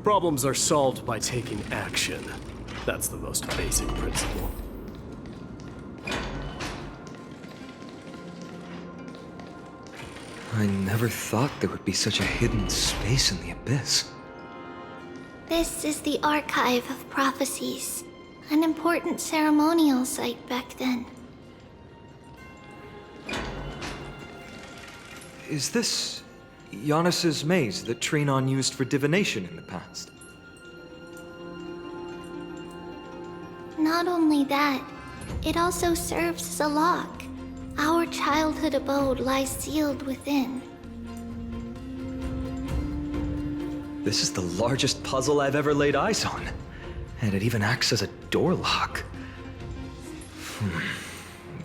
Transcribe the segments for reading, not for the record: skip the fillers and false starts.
Problems are solved by taking action. That's the most basic principle. I never thought there would be such a hidden space in the abyss. This is the Archive of Prophecies, an important ceremonial site back then. Is this Giannis's maze that Trinon used for divination in the past? Not only that, it also serves as a lock. Our childhood abode lies sealed within. This is the largest puzzle I've ever laid eyes on. And it even acts as a door lock.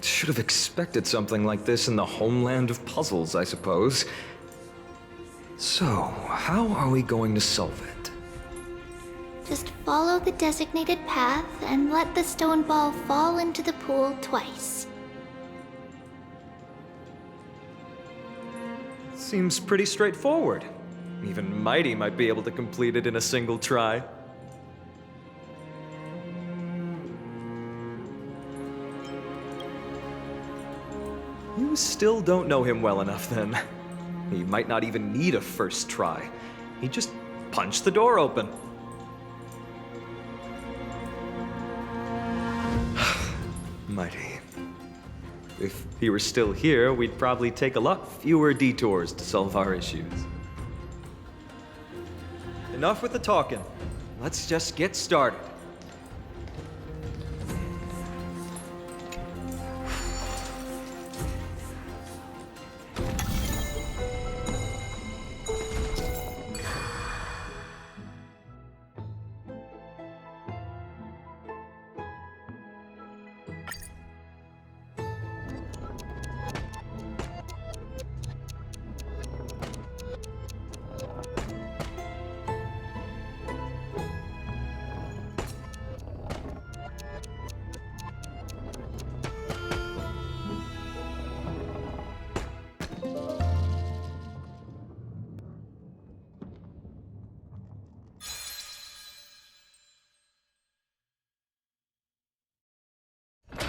Should have expected something like this in the homeland of puzzles, I suppose. So, how are we going to solve it? Just follow the designated path and let the stone ball fall into the pool twice. Seems pretty straightforward. Even Mighty might be able to complete it in a single try. You still don't know him well enough, then. He might not even need a first try. He just punched the door open. Mighty. If he were still here, we'd probably take a lot fewer detours to solve our issues. Enough with the talking. Let's just get started.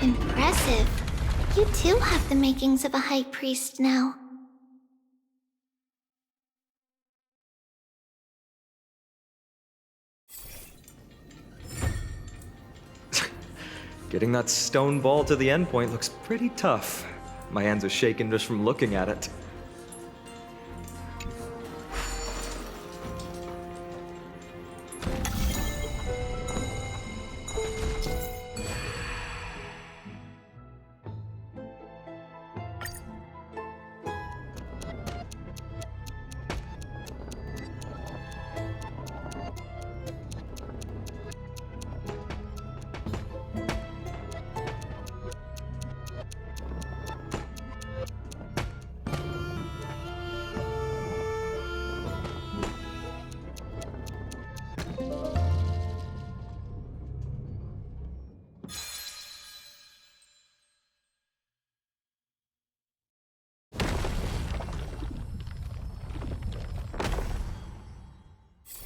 Impressive. You too have the makings of a high priest now. Getting that stone ball to the endpoint looks pretty tough. My hands are shaking just from looking at it.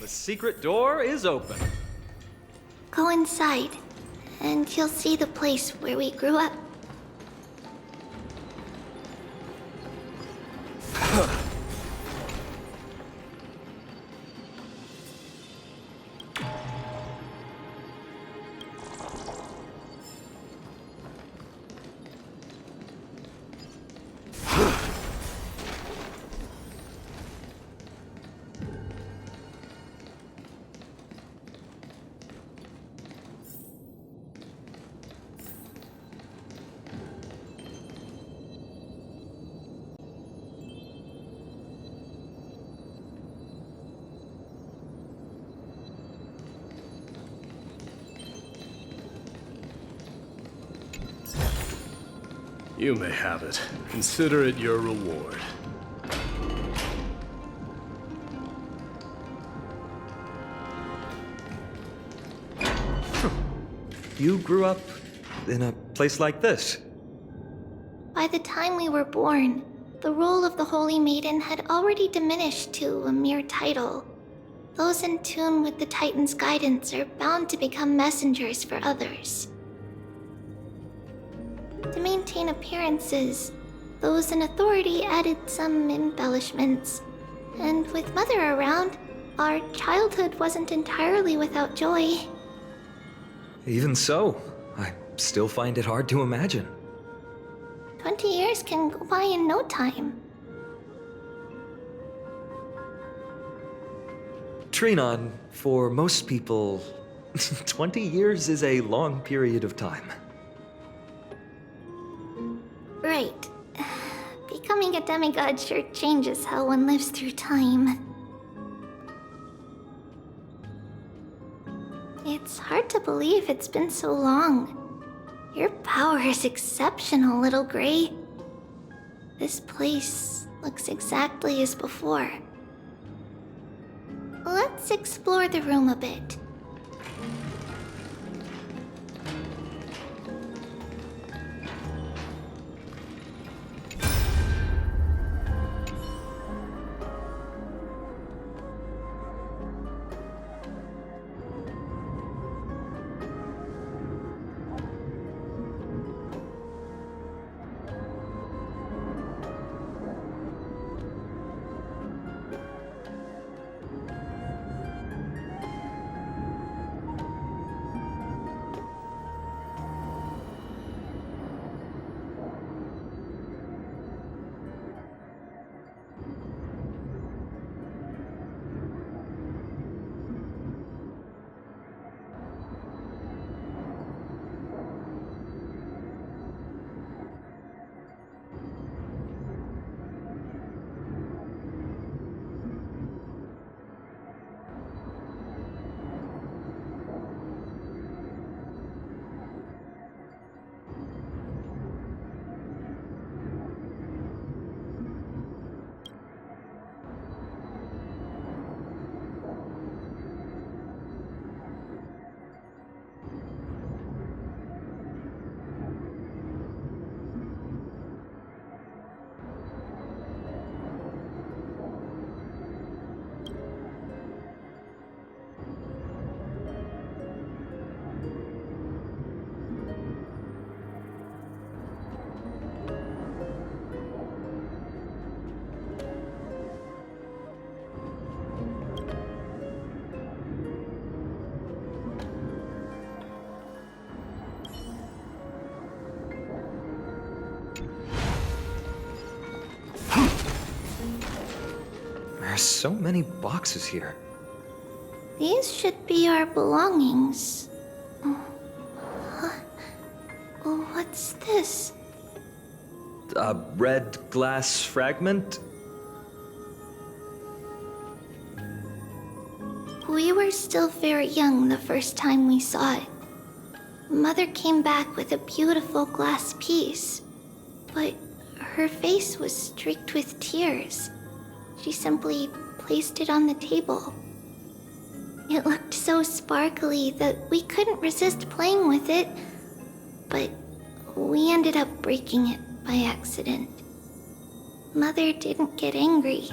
The secret door is open. Go inside, and you'll see the place where we grew up. You may have it. Consider it your reward. You grew up in a place like this? By the time we were born, the role of the Holy Maiden had already diminished to a mere title. Those in tune with the Titan's guidance are bound to become messengers for others. To maintain appearances, those in authority added some embellishments. And with Mother around, our childhood wasn't entirely without joy. Even so, I still find it hard to imagine. 20 years can go by in no time. Trinon, for most people, 20 years is a long period of time. Right. Becoming a demigod sure changes how one lives through time. It's hard to believe it's been so long. Your power is exceptional, Little Gray. This place looks exactly as before. Let's explore the room a bit. There are so many boxes here. These should be our belongings. What's this? A red glass fragment? We were still very young the first time we saw it. Mother came back with a beautiful glass piece, but her face was streaked with tears. She simply placed it on the table. It looked so sparkly that we couldn't resist playing with it, but we ended up breaking it by accident. Mother didn't get angry.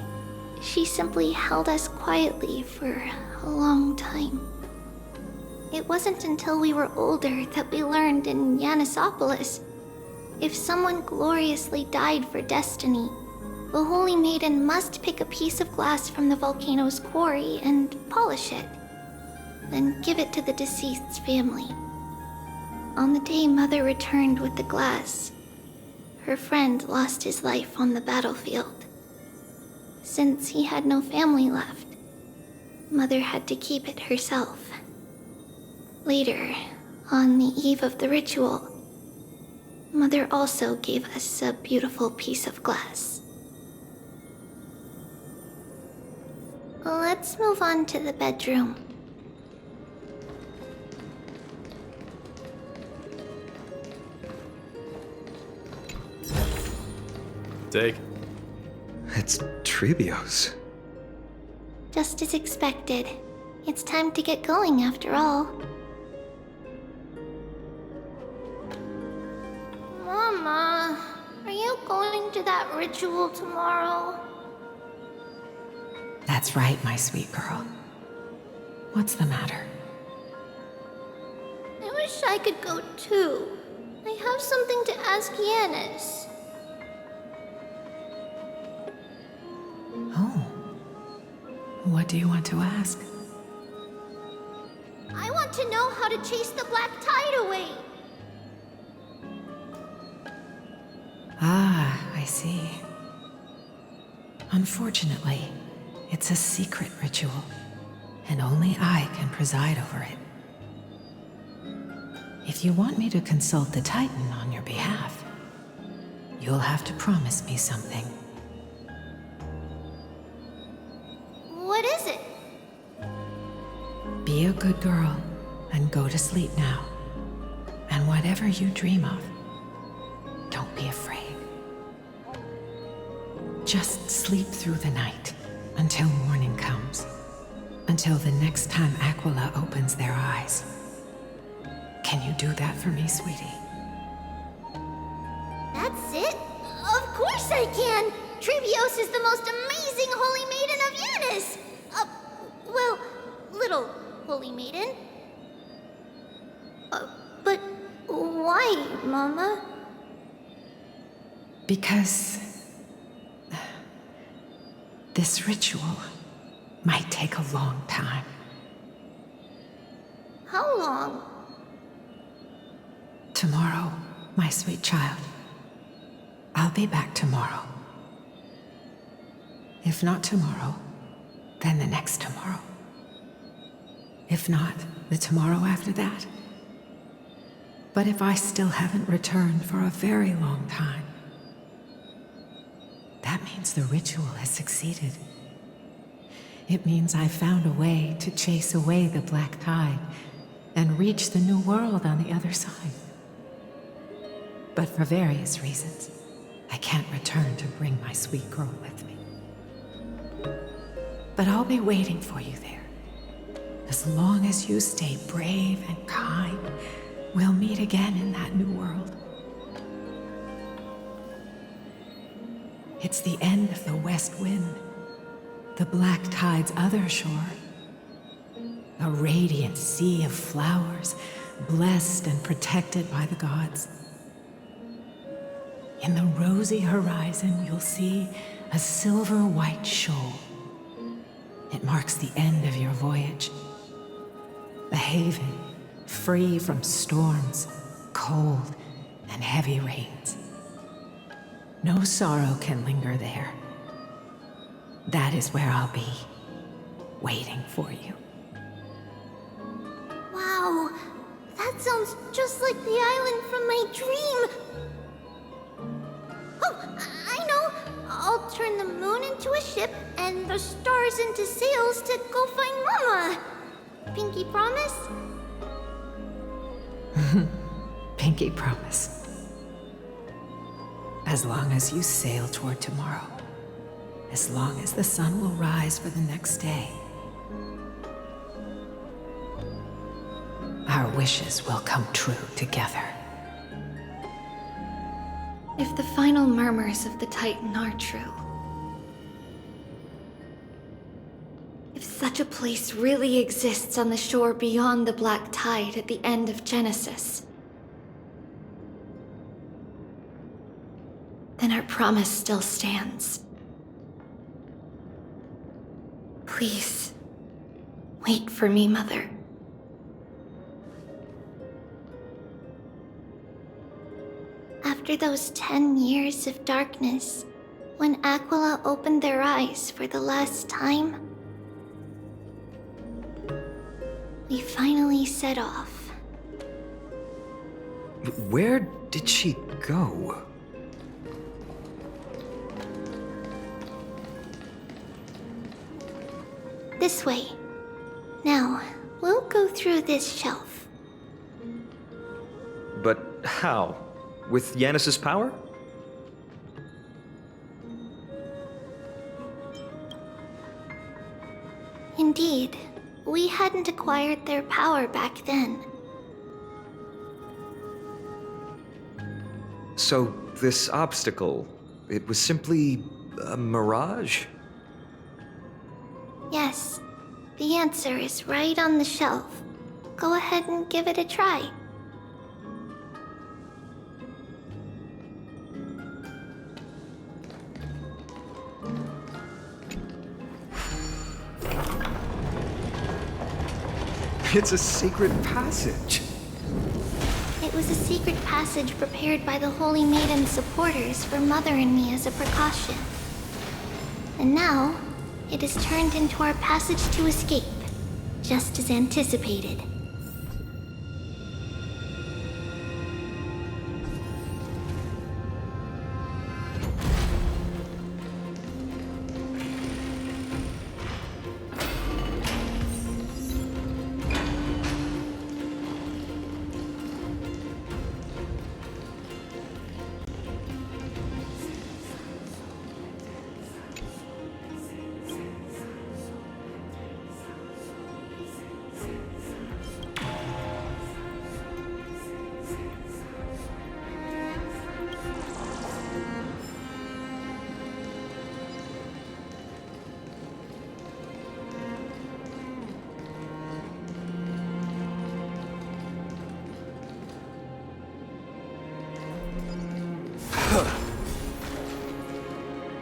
She simply held us quietly for a long time. It wasn't until we were older that we learned in Yanissopolis, if someone gloriously died for destiny, the Holy Maiden must pick a piece of glass from the volcano's quarry and polish it, then give it to the deceased's family. On the day Mother returned with the glass, her friend lost his life on the battlefield. Since he had no family left, Mother had to keep it herself. Later, on the eve of the ritual, Mother also gave us a beautiful piece of glass. Let's move on to the bedroom. Take. It's Trebio's. Just as expected. It's time to get going after all. Mama, are you going to that ritual tomorrow? That's right, my sweet girl. What's the matter? I wish I could go too. I have something to ask Yanis. Oh. What do you want to ask? I want to know how to chase the black tide away. Ah, I see. Unfortunately, it's a secret ritual, and only I can preside over it. If you want me to consult the Titan on your behalf, you'll have to promise me something. What is it? Be a good girl and go to sleep now. And whatever you dream of, don't be afraid. Just sleep through the night until morning comes. Until the next time Aquila opens their eyes. Can you do that for me, sweetie? That's it? Of course I can! Trivios is the most amazing holy maiden of Yanis! Well, little holy maiden. But why, Mama? Because this ritual might take a long time. How long? Tomorrow, my sweet child. I'll be back tomorrow. If not tomorrow, then the next tomorrow. If not, the tomorrow after that. But if I still haven't returned for a very long time, that means the ritual has succeeded. It means I found a way to chase away the black tide and reach the new world on the other side. But for various reasons, I can't return to bring my sweet girl with me. But I'll be waiting for you there. As long as you stay brave and kind, we'll meet again in that new world. It's the end of the west wind, the black tide's other shore. A radiant sea of flowers, blessed and protected by the gods. In the rosy horizon, you'll see a silver-white shoal. It marks the end of your voyage. A haven, free from storms, cold, and heavy rains. No sorrow can linger there. That is where I'll be, waiting for you. Wow, that sounds just like the island from my dream. Oh, I know. I'll turn the moon into a ship and the stars into sails to go find Mama. Pinky promise? Pinky promise. As long as you sail toward tomorrow. As long as the sun will rise for the next day. Our wishes will come true together. If the final murmurs of the Titan are true. If such a place really exists on the shore beyond the black tide at the end of Genesis, then our promise still stands. Please, wait for me, Mother. After those 10 years of darkness, when Aquila opened their eyes for the last time, we finally set off. Where did she go? This way. Now, we'll go through this shelf. But how? With Yanis's power? Indeed, we hadn't acquired their power back then. So, this obstacle, it was simply a mirage? Yes, the answer is right on the shelf. Go ahead and give it a try. It's a secret passage. It was a secret passage prepared by the Holy Maiden's supporters for Mother and me as a precaution. And now, it is turned into our passage to escape, just as anticipated.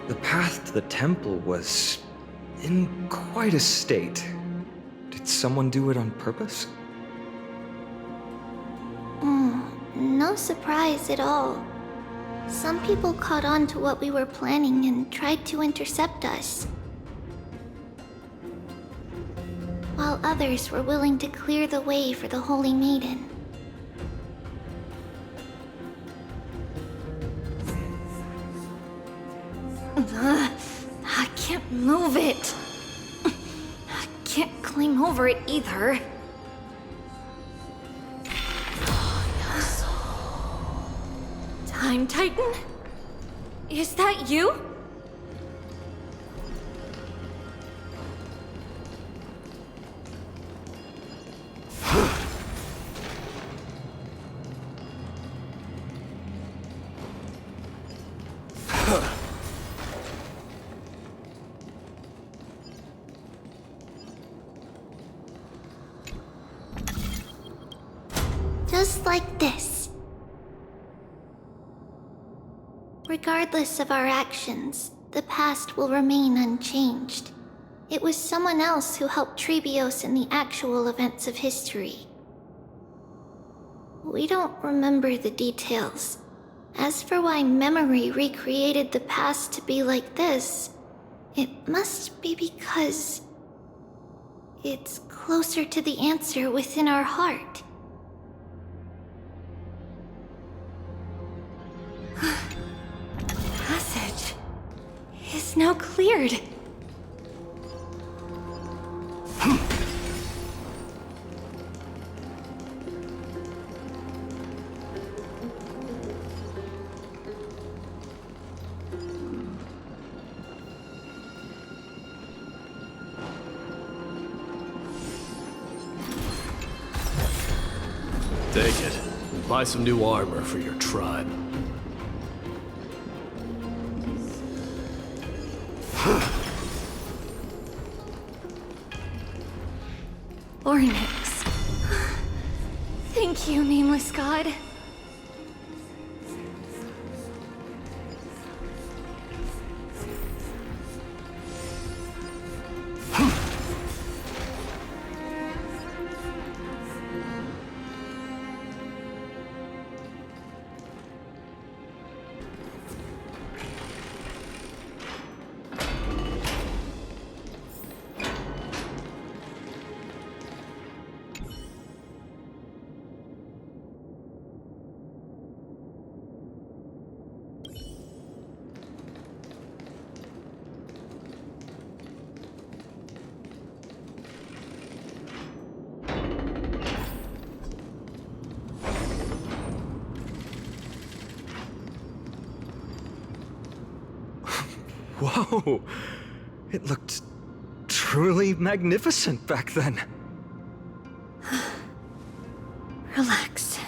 The path to the temple was in quite a state. Did someone do it on purpose? No surprise at all. Some people caught on to what we were planning and tried to intercept us, while others were willing to clear the way for the Holy Maiden. I can't move it. I can't climb over it either. Time Titan? Is that you? Just like this. Regardless of our actions, the past will remain unchanged. It was someone else who helped Trebios in the actual events of history. We don't remember the details. As for why memory recreated the past to be like this, it must be because it's closer to the answer within our heart. Passage is now cleared. Take it, and buy some new armor for your tribe. Ornix. Thank you, nameless god. Whoa! It looked truly magnificent back then. Relax.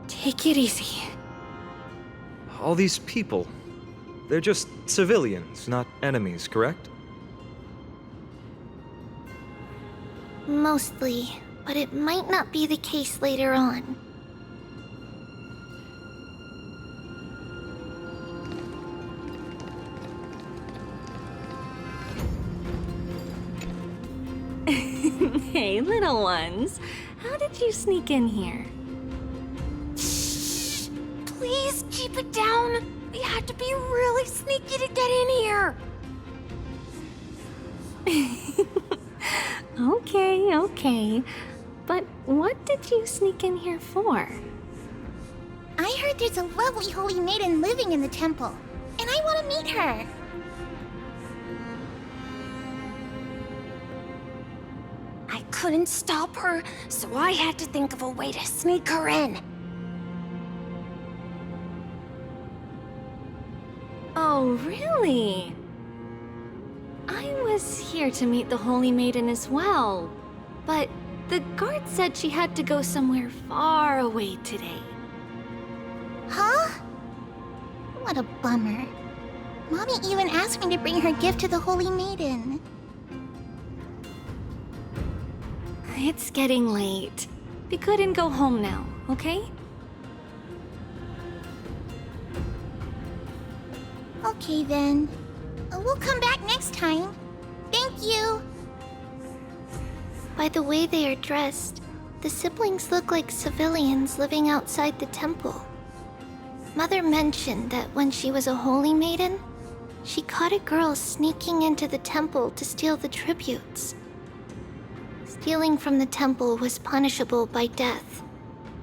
Take it easy. All these people, they're just civilians, not enemies, correct? Mostly, but it might not be the case later on. Hey, little ones. How did you sneak in here? Shh! Please keep it down. We had to be really sneaky to get in here. Okay. But what did you sneak in here for? I heard there's a lovely holy maiden living in the temple, and I want to meet her. I couldn't stop her, so I had to think of a way to sneak her in. Oh, really? I was here to meet the Holy Maiden as well, but the guard said she had to go somewhere far away today. Huh? What a bummer. Mommy even asked me to bring her gift to the Holy Maiden. It's getting late. Be good and go home now, okay? Okay then. We'll come back next time. Thank you. By the way they are dressed, the siblings look like civilians living outside the temple. Mother mentioned that when she was a holy maiden, she caught a girl sneaking into the temple to steal the tributes. Stealing from the temple was punishable by death,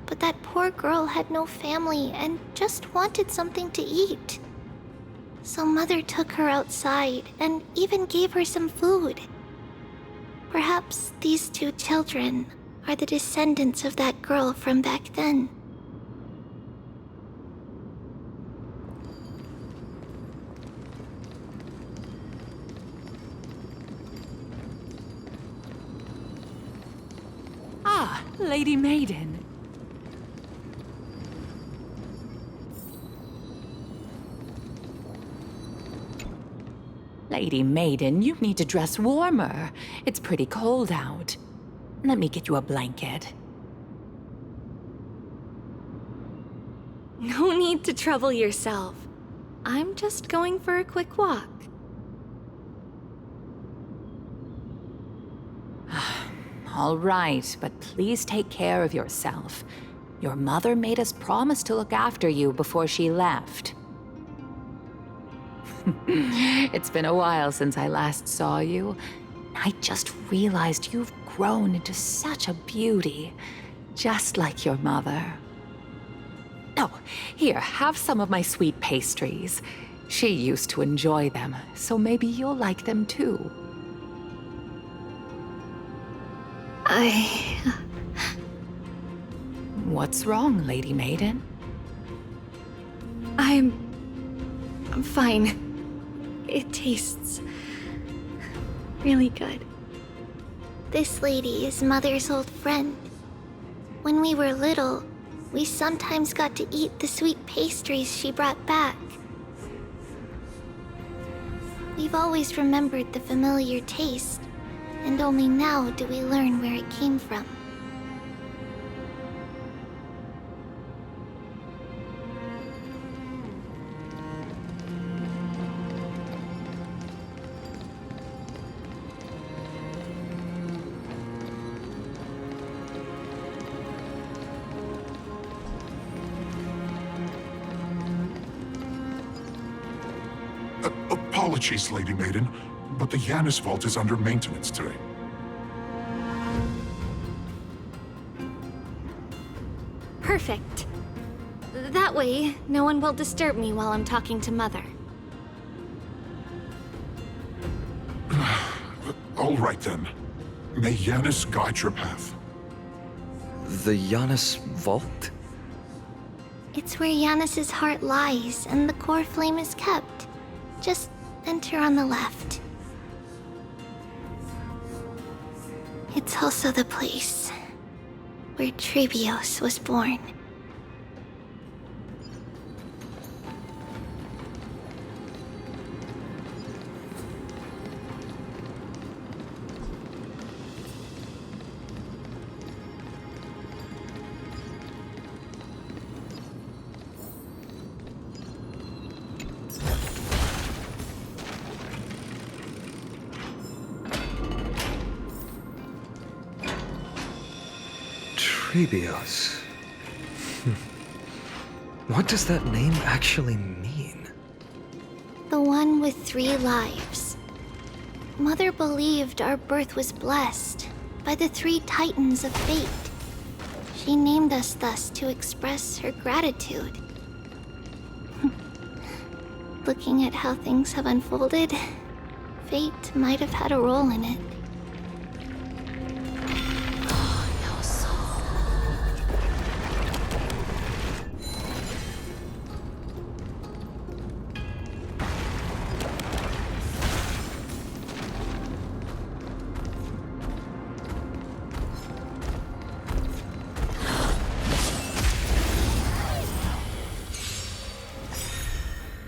but that poor girl had no family and just wanted something to eat. So Mother took her outside and even gave her some food. Perhaps these two children are the descendants of that girl from back then. Ah, Lady Maiden. Lady Maiden, you need to dress warmer. It's pretty cold out. Let me get you a blanket. No need to trouble yourself. I'm just going for a quick walk. All right, but please take care of yourself. Your mother made us promise to look after you before she left. It's been a while since I last saw you. I just realized you've grown into such a beauty, just like your mother. Oh, here, have some of my sweet pastries. She used to enjoy them, so maybe you'll like them too. What's wrong, Lady Maiden? I'm fine. It tastes really good. This lady is Mother's old friend. When we were little, we sometimes got to eat the sweet pastries she brought back. We've always remembered the familiar taste, and only now do we learn where it came from. Apologies, Lady Maiden, but the Yanis vault is under maintenance today. Perfect. That way, no one will disturb me while I'm talking to Mother. All right then. May Yanis guide your path. The Yanis Vault? It's where Yanis's heart lies and the core flame is kept. Just enter on the left. It's also the place where Trebios was born. Trebios. What does that name actually mean? The one with 3 lives. Mother believed our birth was blessed by the 3 titans of fate. She named us thus to express her gratitude. Looking at how things have unfolded, fate might have had a role in it.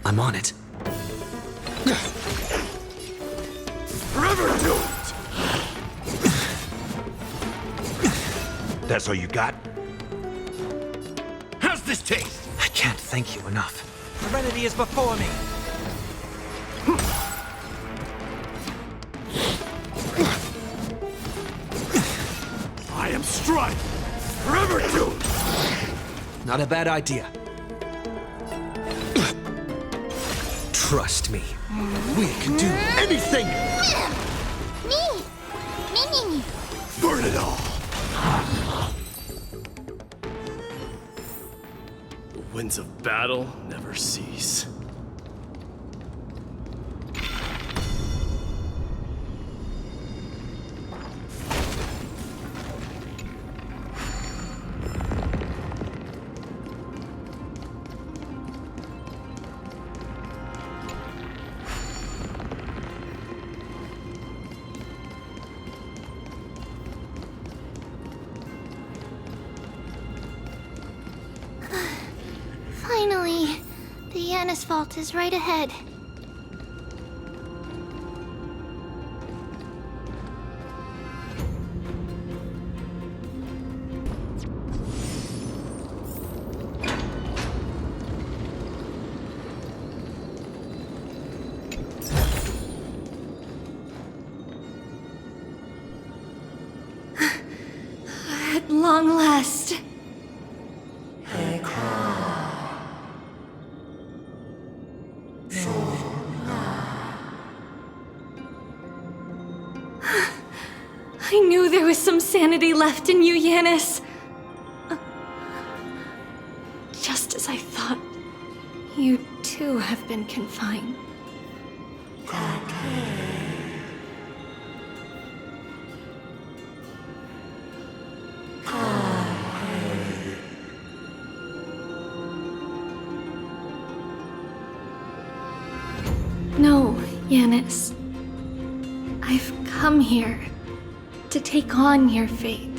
I'm on it. Forever do it! That's all you got? How's this taste? I can't thank you enough. Serenity is before me. I am Strife! Forever do it! Not a bad idea. Trust me. We can do anything! Me! Burn it all! The winds of battle never cease. Finally, the Yanis vault is right ahead. At long last. I knew there was some sanity left in you, Yanis. Just as I thought, you too have been confined. No, Yanis. I've come here to take on your fate.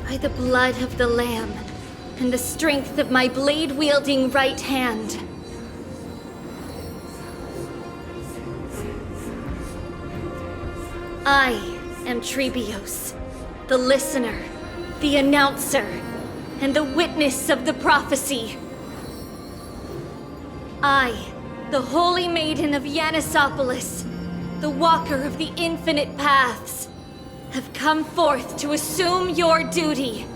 By the blood of the Lamb and the strength of my blade-wielding right hand. I am Trebios, the listener, the announcer, and the witness of the prophecy. I, the Holy Maiden of Yanisopolis, the Walker of the Infinite Paths, have come forth to assume your duty.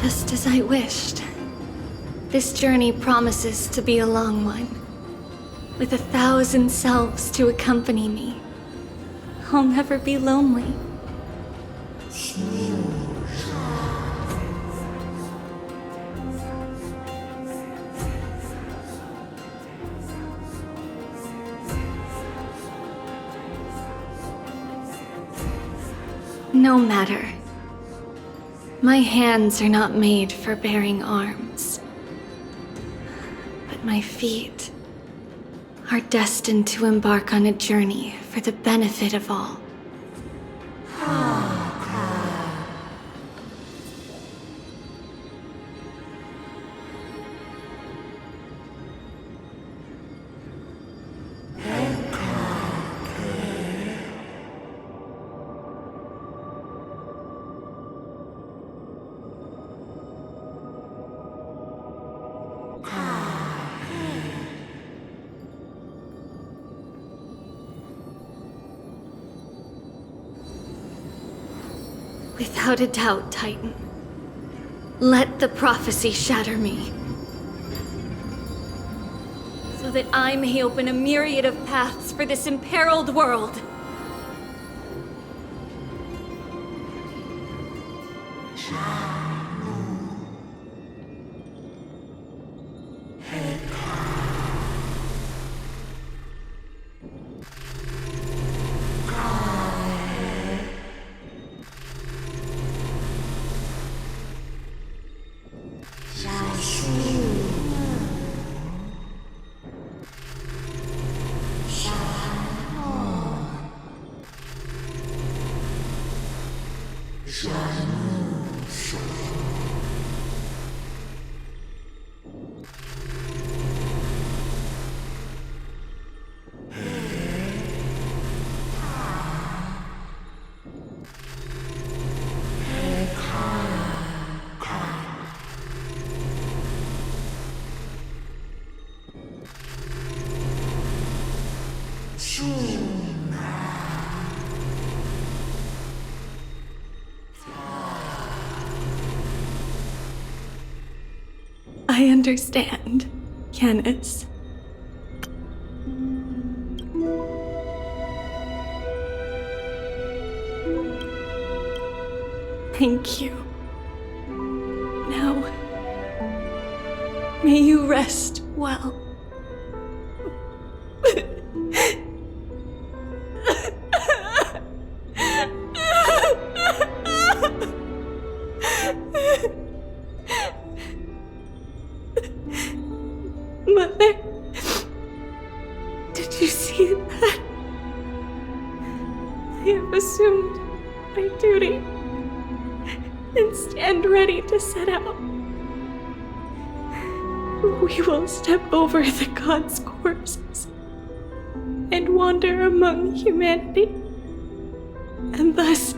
Just as I wished. This journey promises to be a long one, with 1,000 selves to accompany me. I'll never be lonely. No matter. My hands are not made for bearing arms. But my feet are destined to embark on a journey for the benefit of all. Without a doubt, Titan. Let the prophecy shatter me, so that I may open a myriad of paths for this imperiled world. I understand, Yanis. Thank you. Now, may you rest well. Mother, did you see that? I have assumed my duty and stand ready to set out. We will step over the gods' corpses and wander among humanity, and thus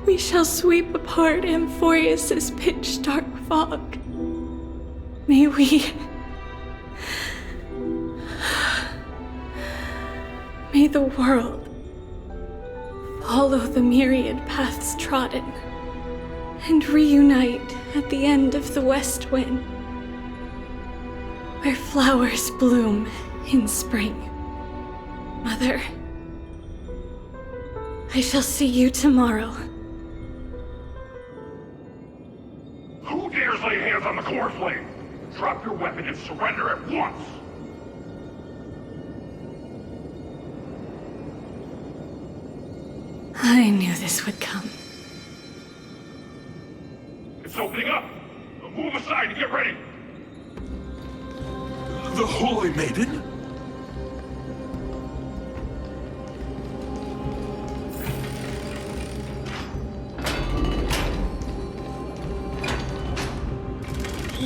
we shall sweep apart Amphorius's pitch-dark fog. May the world follow the myriad paths trodden and reunite at the end of the west wind, where flowers bloom in spring. Mother, I shall see you tomorrow. Who dares lay hands on the core flame? Drop your weapon and surrender at once! I knew this would come. It's opening up! Move aside and get ready! The Holy Maiden?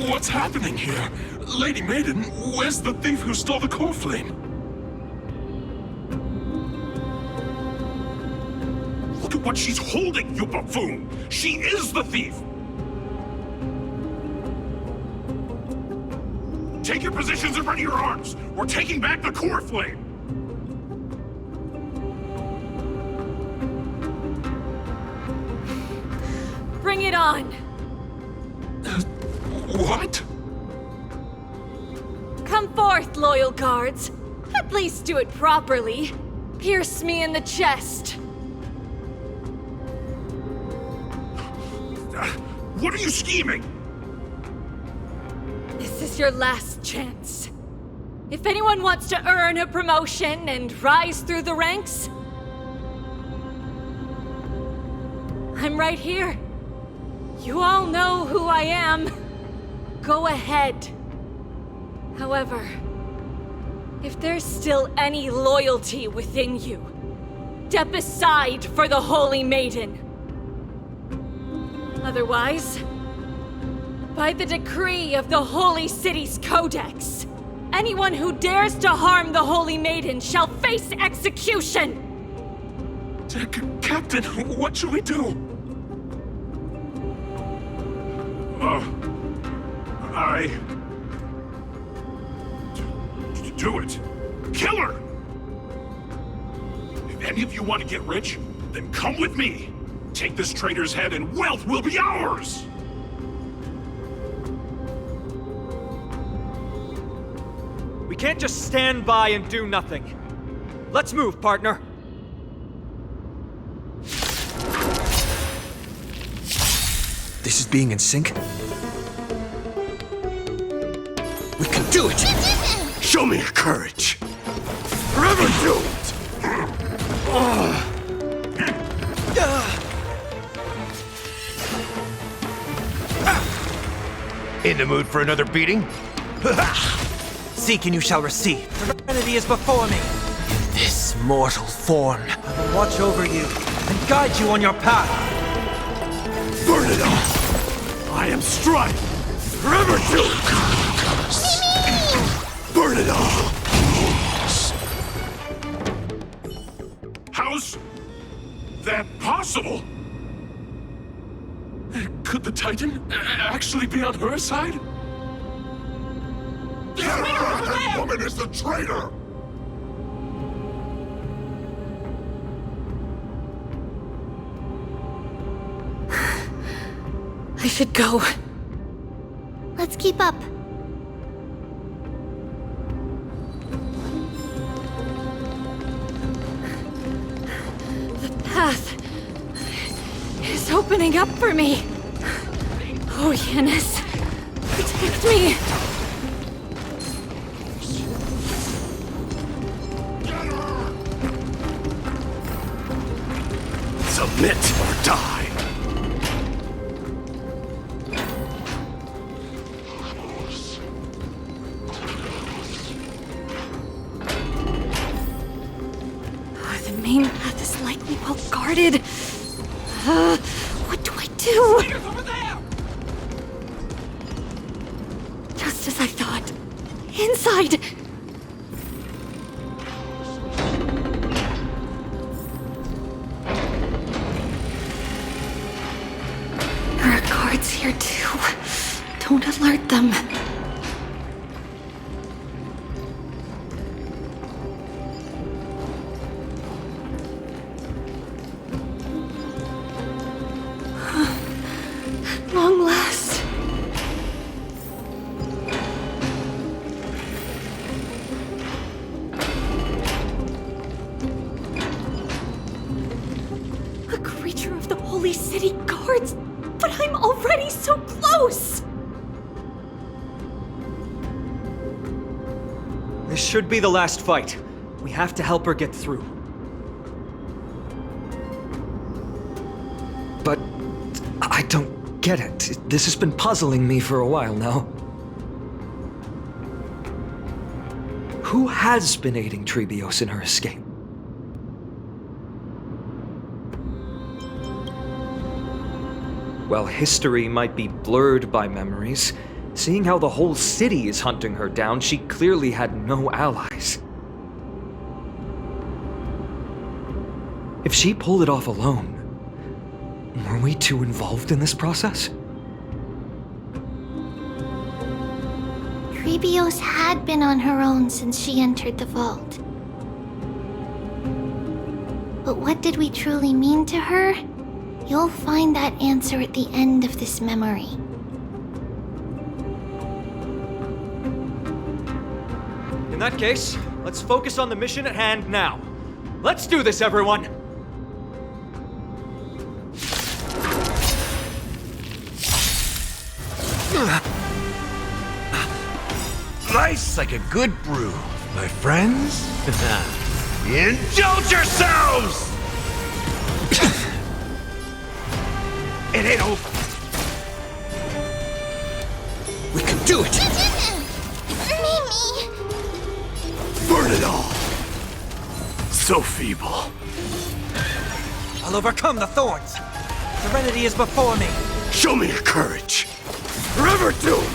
What's happening here? Lady Maiden, where's the thief who stole the core flame? Look at what she's holding, you buffoon! She is the thief! Take your positions and ready your arms! We're taking back the core flame! Bring it on! What? Come forth, loyal guards. At least do it properly. Pierce me in the chest. What are you scheming? This is your last chance. If anyone wants to earn a promotion and rise through the ranks, I'm right here. You all know who I am. Go ahead. However, if there's still any loyalty within you, step aside for the Holy Maiden. Otherwise, by the decree of the Holy City's Codex, anyone who dares to harm the Holy Maiden shall face execution! Captain, what should we do? Do it. Kill her! If any of you want to get rich, then come with me. Take this traitor's head and wealth will be ours! We can't just stand by and do nothing. Let's move, partner. This is being in sync? We can do it! Show me your courage! Forever doomed! In the mood for another beating? Seek and you shall receive. Serenity is before me. In this mortal form, I will watch over you and guide you on your path. Burn it all! I am strife! Forever doomed! Burn it all! How's that possible? Could the Titan actually be on her side? That woman is the traitor! I should go. Let's keep up. The path is opening up for me. Oh, Yanis, protect me. Submit or die. The main path is likely well guarded. What do I do? Over there! Just as I thought. Inside! There are guards here too. Don't alert them. At long last. A creature of the Holy City guards, but I'm already so close! This should be the last fight. We have to help her get through. But I don't get it. This has been puzzling me for a while now. Who has been aiding Trebios in her escape? While history might be blurred by memories, seeing how the whole city is hunting her down, she clearly had no allies. If she pulled it off alone, were we too involved in this process? Trebios had been on her own since she entered the vault. But what did we truly mean to her? You'll find that answer at the end of this memory. In that case, let's focus on the mission at hand now. Let's do this, everyone! Nice like a good brew, my friends. Indulge yourselves! It ain't over. We can do it! Mimi! Burn it all! So feeble. I'll overcome the thorns. Serenity is before me. Show me your courage. Forever doomed!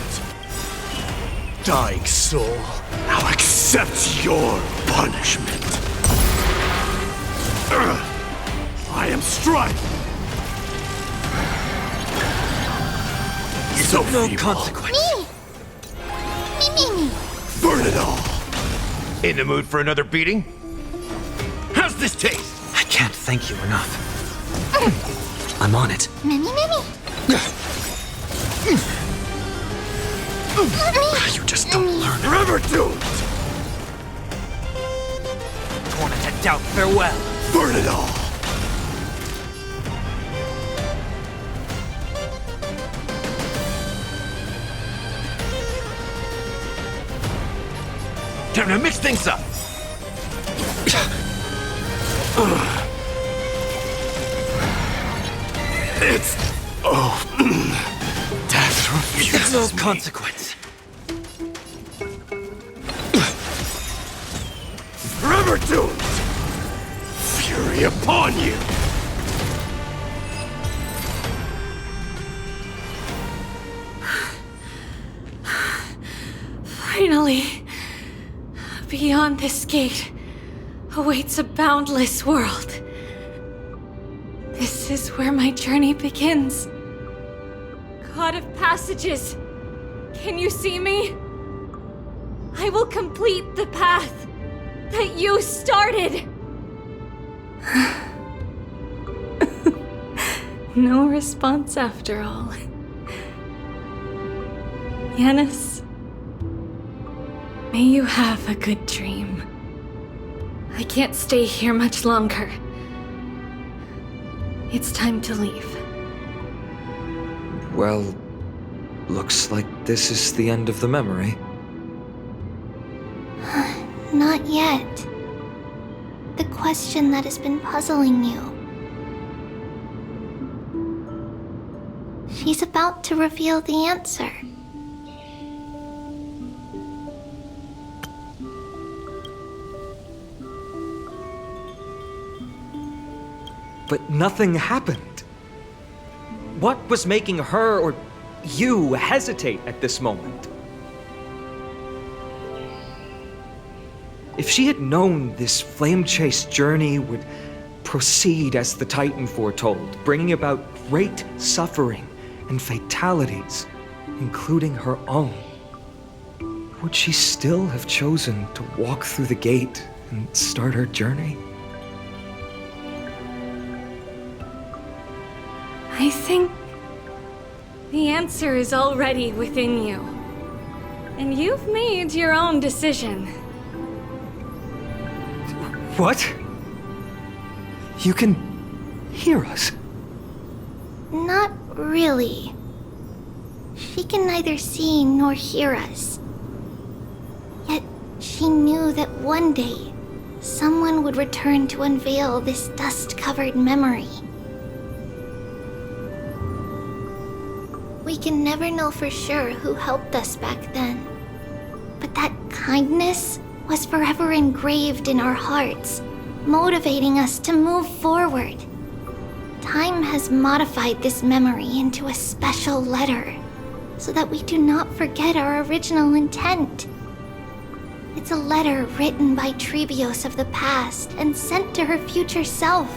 Dying soul, I'll accept your punishment. I am strife. So No feeble. consequence. Me! Burn it all. In the mood for another beating? How's this taste? I can't thank you enough. I'm on it. Many. You just don't learn. Forever doomed! Tormented doubt, farewell! Burn it all! Time to mix things up! It's... death refuses It's no me. consequence. Forever doomed! Fury upon you! Finally, beyond this gate awaits a boundless world. This is where my journey begins. God of passages, can you see me? I will complete the path that you started. No response after all. Yanis, may you have a good dream. I can't stay here much longer. It's time to leave. Well, looks like this is the end of the memory. Not yet. The question that has been puzzling you. She's about to reveal the answer. But nothing happened. What was making her or you hesitate at this moment? If she had known this flame chase journey would proceed as the Titan foretold, bringing about great suffering and fatalities, including her own, would she still have chosen to walk through the gate and start her journey? I think the answer is already within you. And you've made your own decision. What? You can hear us? Not really. She can neither see nor hear us. Yet she knew that one day, someone would return to unveil this dust-covered memory. We can never know for sure who helped us back then. But that kindness was forever engraved in our hearts, motivating us to move forward. Time has modified this memory into a special letter, so that we do not forget our original intent. It's a letter written by Trebios of the past and sent to her future self.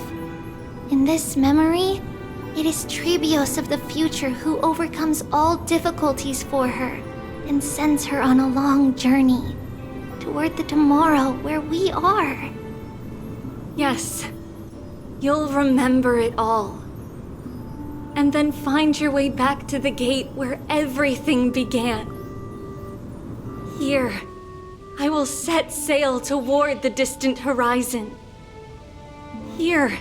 In this memory, it is Trebios of the future who overcomes all difficulties for her and sends her on a long journey toward the tomorrow where we are. Yes, you'll remember it all. And then find your way back to the gate where everything began. Here, I will set sail toward the distant horizon. Here,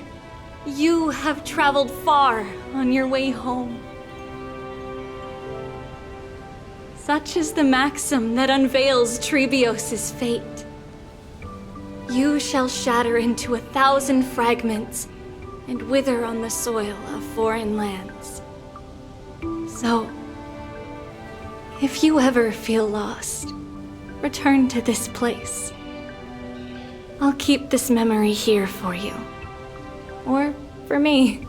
you have traveled far on your way home. Such is the maxim that unveils Trebios' fate. You shall shatter into 1,000 fragments and wither on the soil of foreign lands. So, if you ever feel lost, return to this place. I'll keep this memory here for you. Or for me,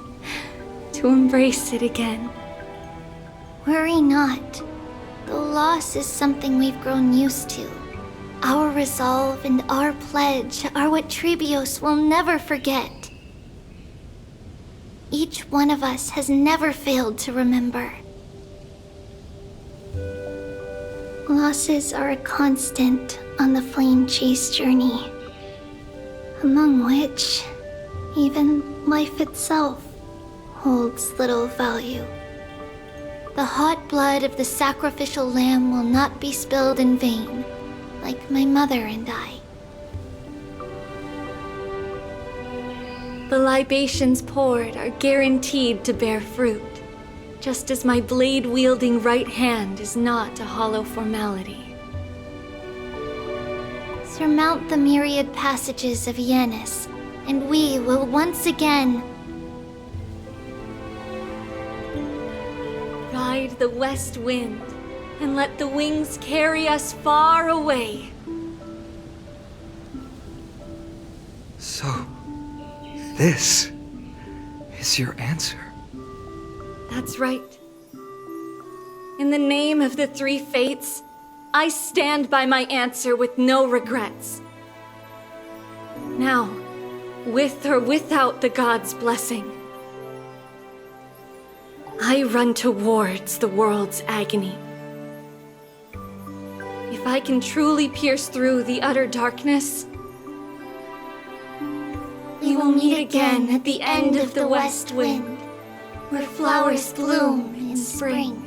to embrace it again. Worry not. The loss is something we've grown used to. Our resolve and our pledge are what Trebios will never forget. Each one of us has never failed to remember. Losses are a constant on the flame chase journey, among which even life itself holds little value. The hot blood of the sacrificial lamb will not be spilled in vain, like my mother and I. The libations poured are guaranteed to bear fruit, just as my blade-wielding right hand is not a hollow formality. Surmount the myriad passages of Yanis, and we will once again ride the west wind and let the wings carry us far away. So, this is your answer. That's right. In the name of the three fates, I stand by my answer with no regrets. Now, with or without the gods' blessing, I run towards the world's agony. If I can truly pierce through the utter darkness, we will meet again at the end of the west wind, where flowers bloom in spring.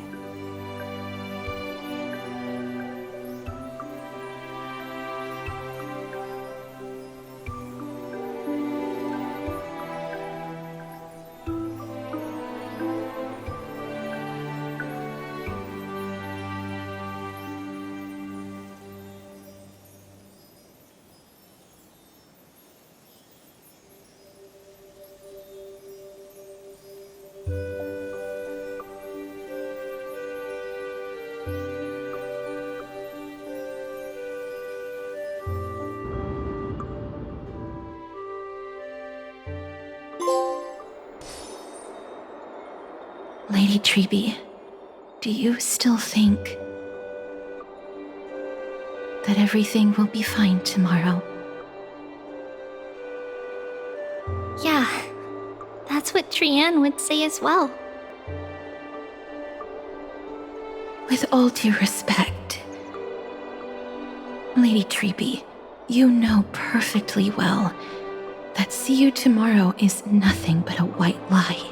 Lady Treby, do you still think that everything will be fine tomorrow? Yeah, that's what Trianne would say as well. With all due respect, Lady Treby, you know perfectly well that see you tomorrow is nothing but a white lie.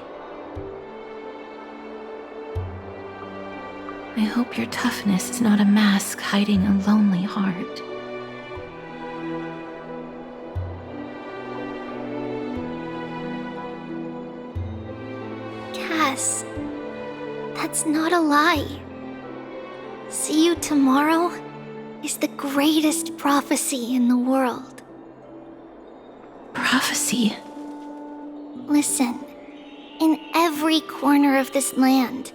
I hope your toughness is not a mask hiding a lonely heart. Cass, that's not a lie. See you tomorrow is the greatest prophecy in the world. Prophecy? Listen, in every corner of this land,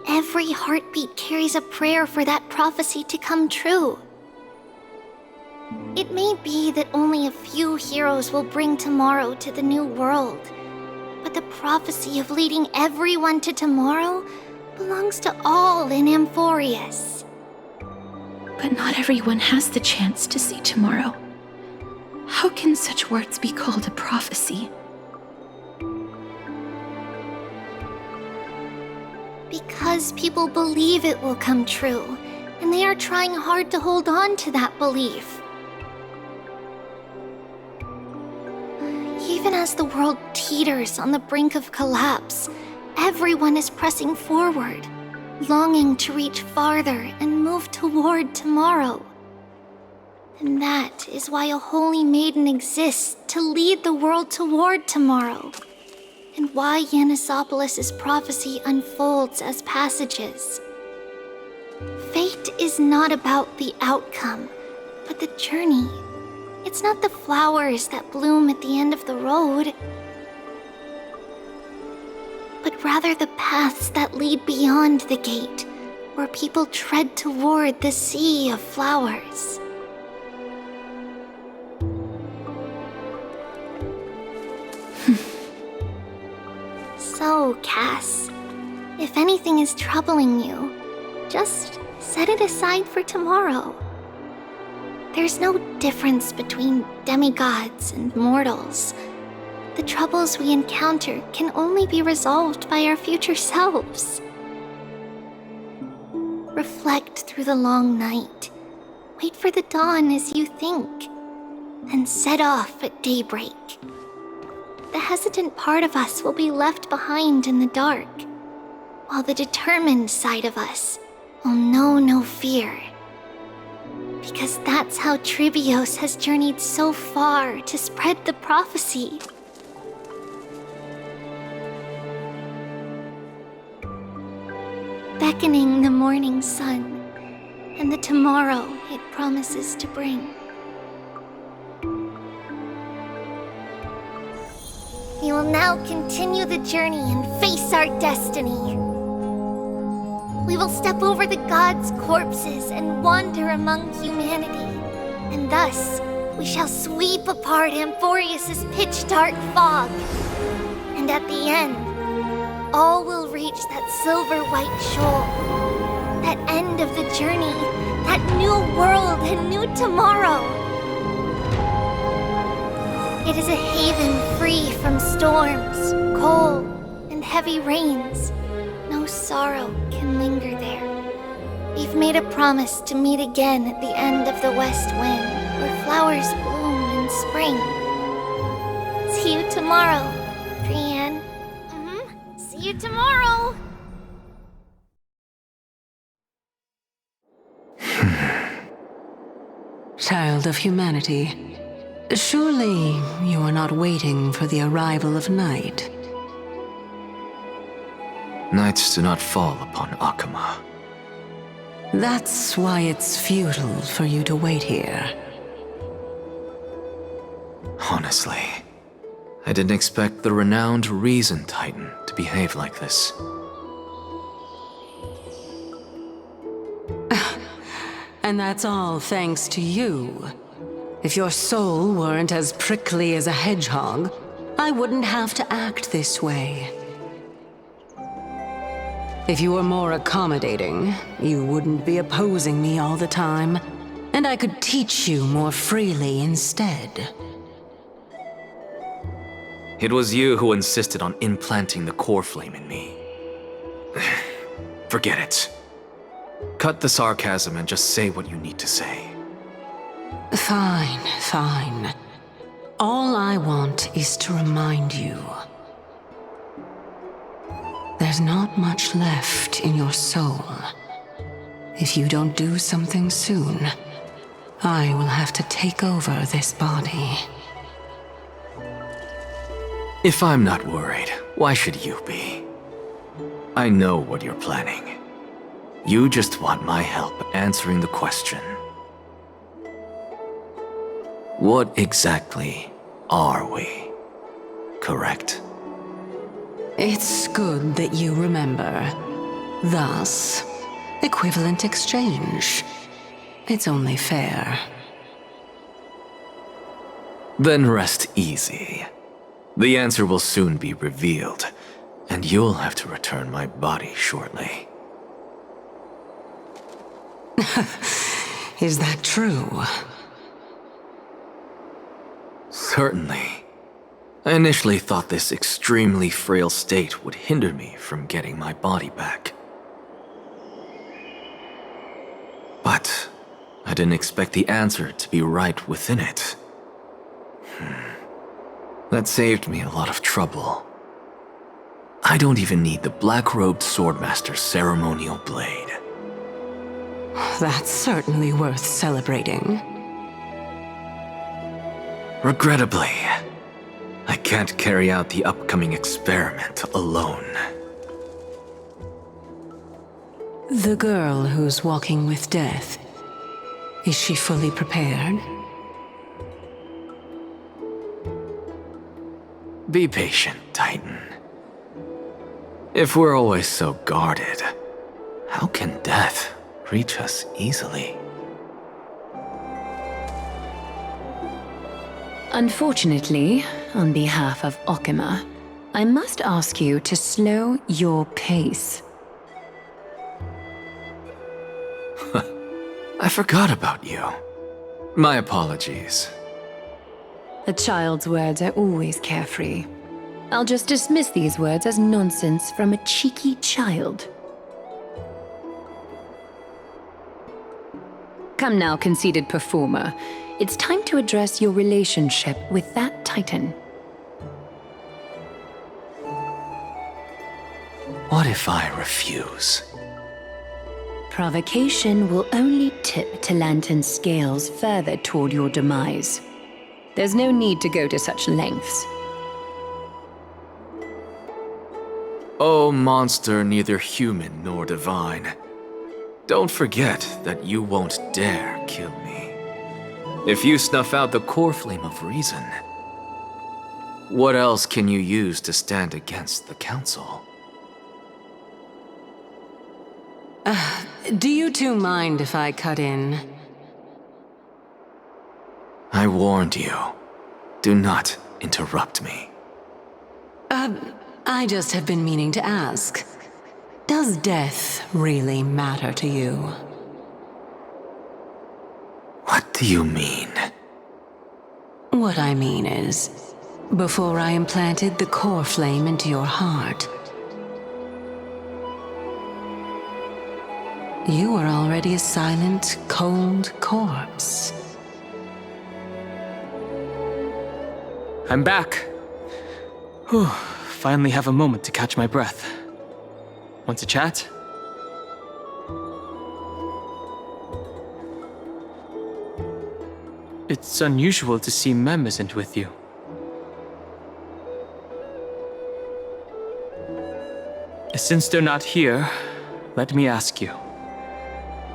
every heartbeat carries a prayer for that prophecy to come true. It may be that only a few heroes will bring tomorrow to the new world, but the prophecy of leading everyone to tomorrow belongs to all in Amphorius. But not everyone has the chance to see tomorrow. How can such words be called a prophecy? Because people believe it will come true, and they are trying hard to hold on to that belief. Even as the world teeters on the brink of collapse, everyone is pressing forward, longing to reach farther and move toward tomorrow. And that is why a holy maiden exists to lead the world toward tomorrow, and why Yanisopolis' prophecy unfolds as passages. Fate is not about the outcome, but the journey. It's not the flowers that bloom at the end of the road, but rather the paths that lead beyond the gate, where people tread toward the sea of flowers. So, Cass, if anything is troubling you, just set it aside for tomorrow. There's no difference between demigods and mortals. The troubles we encounter can only be resolved by our future selves. Reflect through the long night. Wait for the dawn as you think, and set off at daybreak. the hesitant part of us will be left behind in the dark, while the determined side of us will know no fear. Because that's how Trivios has journeyed so far to spread the prophecy. Beckoning the morning sun and the tomorrow it promises to bring. We will now continue the journey and face our destiny. We will step over the gods' corpses and wander among humanity, and thus we shall sweep apart Amphorius's pitch-dark fog. And at the end, all will reach that silver-white shoal, that end of the journey, that new world and new tomorrow. It is a haven free from storms, cold, and heavy rains. No sorrow can linger there. We've made a promise to meet again at the end of the west wind, where flowers bloom in spring. See you tomorrow, Brienne. See you tomorrow! Child of humanity, surely you are not waiting for the arrival of night. Nights do not fall upon Akama. That's why it's futile for you to wait here. Honestly, I didn't expect the renowned Reason Titan to behave like this. And that's all thanks to you. If your soul weren't as prickly as a hedgehog, I wouldn't have to act this way. If you were more accommodating, you wouldn't be opposing me all the time, and I could teach you more freely instead. It was you who insisted on implanting the core flame in me. Forget it. Cut the sarcasm and just say what you need to say. Fine, fine. All I want is to remind you. There's not much left in your soul. If you don't do something soon, I will have to take over this body. If I'm not worried, why should you be? I know what you're planning. You just want my help answering the question. What exactly are we? Correct? It's good that you remember. Thus, equivalent exchange. It's only fair. Then rest easy. The answer will soon be revealed, and you'll have to return my body shortly. Is that true? Certainly. I initially thought this extremely frail state would hinder me from getting my body back. But I didn't expect the answer to be right within it. That saved me a lot of trouble. I don't even need the black-robed swordmaster's ceremonial blade. That's certainly worth celebrating. Regrettably, I can't carry out the upcoming experiment alone. The girl who's walking with death, is she fully prepared? Be patient, Titan. If we're always so guarded, how can death reach us easily? Unfortunately, on behalf of Okima, I must ask you to slow your pace. I forgot about you. My apologies. A child's words are always carefree. I'll just dismiss these words as nonsense from a cheeky child. Come now, conceited performer. It's time to address your relationship with that Titan. What if I refuse? Provocation will only tip Talantan's scales further toward your demise. There's no need to go to such lengths. Oh, monster neither human nor divine. Don't forget that you won't dare kill me. If you snuff out the core flame of reason, what else can you use to stand against the Council? Do you two mind if I cut in? I warned you. Do not interrupt me. I just have been meaning to ask. Does death really matter to you? What do you mean? What I mean is, before I implanted the core flame into your heart, you were already a silent, cold corpse. I'm back. Whew, finally have a moment to catch my breath. Want to chat? It's unusual to see Mem isn't with you. Since they're not here, let me ask you.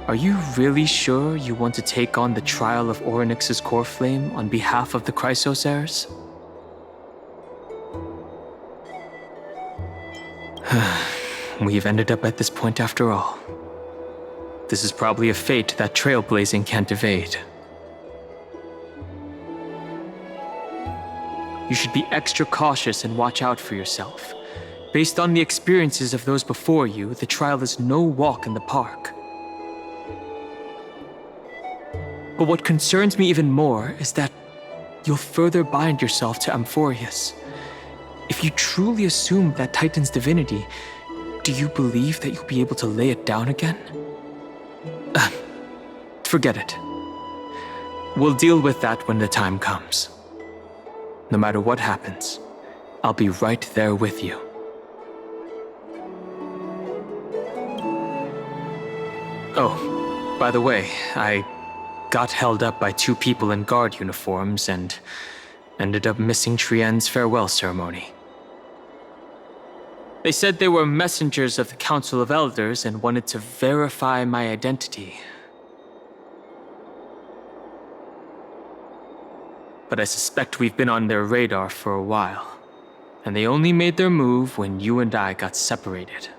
Are you really sure you want to take on the trial of Orynyx's core flame on behalf of the Chrysos heirs? We've ended up at this point after all. This is probably a fate that trailblazing can't evade. You should be extra cautious and watch out for yourself. Based on the experiences of those before you, the trial is no walk in the park. But what concerns me even more is that you'll further bind yourself to Amphorius. If you truly assume that Titan's divinity, do you believe that you'll be able to lay it down again? Forget it. We'll deal with that when the time comes. No matter what happens, I'll be right there with you. Oh, by the way, I got held up by 2 people in guard uniforms and ended up missing Trienne's farewell ceremony. They said they were messengers of the Council of Elders and wanted to verify my identity. But I suspect we've been on their radar for a while, and they only made their move when you and I got separated.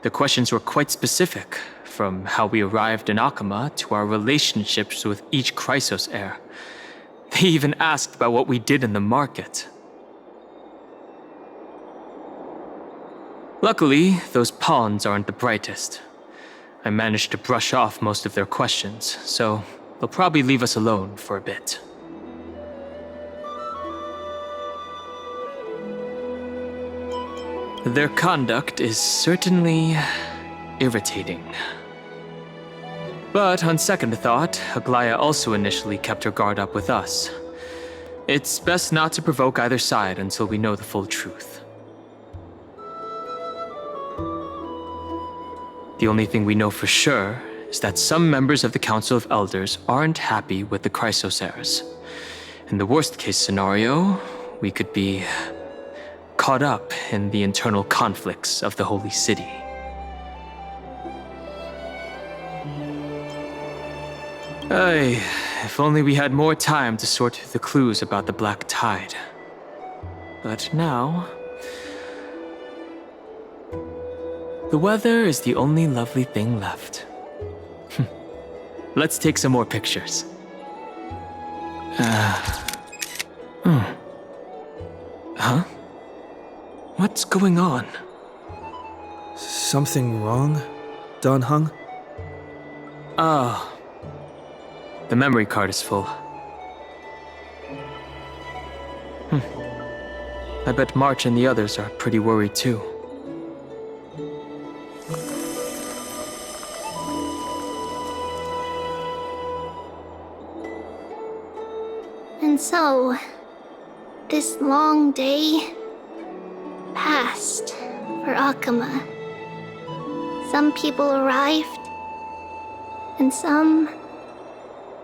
The questions were quite specific, from how we arrived in Akama to our relationships with each Chrysos heir. They even asked about what we did in the market. Luckily, those pawns aren't the brightest. I managed to brush off most of their questions, so they'll probably leave us alone for a bit. Their conduct is certainly irritating. But on second thought, Aglaya also initially kept her guard up with us. It's best not to provoke either side until we know the full truth. The only thing we know for sure is that some members of the Council of Elders aren't happy with the Chrysos heirs. In the worst-case scenario, we could be caught up in the internal conflicts of the Holy City. If only we had more time to sort through the clues about the Black Tide. But now, the weather is the only lovely thing left. Let's take some more pictures. Huh? What's going on? Something wrong, Dan Heng? Oh. The memory card is full. I bet March and the others are pretty worried too. And so, this long day passed for Akama. Some people arrived, and some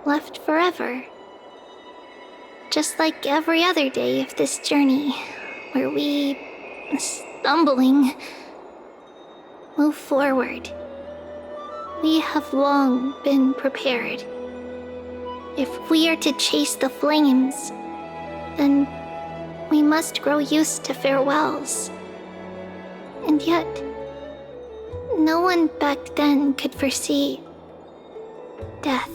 left forever. Just like every other day of this journey, where we, stumbling, move forward. We have long been prepared. If we are to chase the flames, then we must grow used to farewells. And yet, no one back then could foresee death.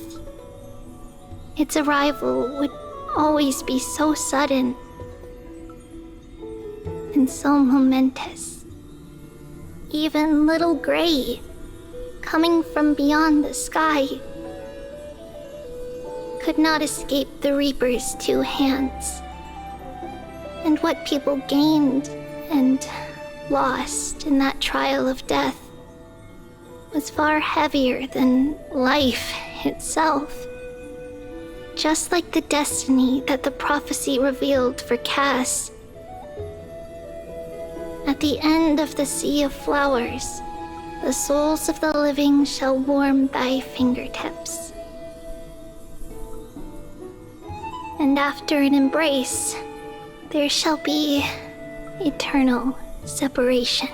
Its arrival would always be so sudden and so momentous. Even little Gray, coming from beyond the sky, could not escape the Reaper's two hands. And what people gained and lost in that trial of death was far heavier than life itself. Just like the destiny that the prophecy revealed for Cass. At the end of the sea of flowers, the souls of the living shall warm thy fingertips. And after an embrace, there shall be eternal separation.